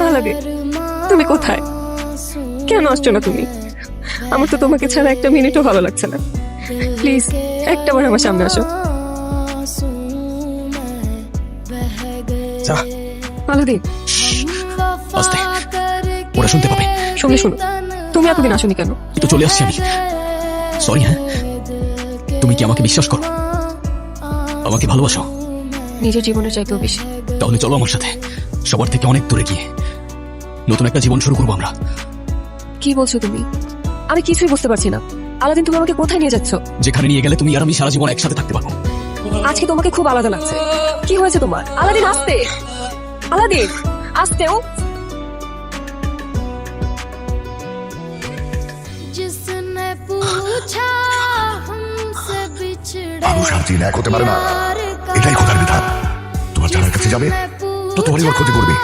Aladdin, তুমি কোথায়? কেন আসছো না তুমি? আমার তো তোমাকে ছাড়া একটা মিনিটও ভালো লাগছে না। প্লিজ একটাবার আমার সামনে আসো। যা। আলাদিন, আস্তে, ওরা শুনতে পাবে। শুনে শুনো, তুমি এতদিন আসোনি কেন? এই তো চলে আসছি আমি। সরি। হ্যাঁ, তুমি কি আমাকে বিশ্বাস করো? আমাকে ভালোবাসো? নিজের জীবনের চাইতেও বেশি। তাহলে চলো আমার সাথে, সবার থেকে অনেক দূরে গিয়ে নতুন একটা জীবন শুরু করবো আমরা। কি বলছো তুমি? আমি কিছুই বুঝতে পারছি না। আলাদিন, তুমি আমাকে কোথায় নিয়ে যাচ্ছ? যেখানে নিয়ে গেলে তুমি আর আমি সারা জীবন একসাথে থাকতে পারবো। আজকে তোমাকে খুব আলাদা লাগছে। কি হয়েছে তোমার? আলাদিন, আস্তে। আলাদিন, আস্তেও। মানুষ আর জিন এক হতে পারে না, এটাই খোদার বিধান। তোমার যার কাছে যাবে ততবারই ওর ক্ষতি করবে।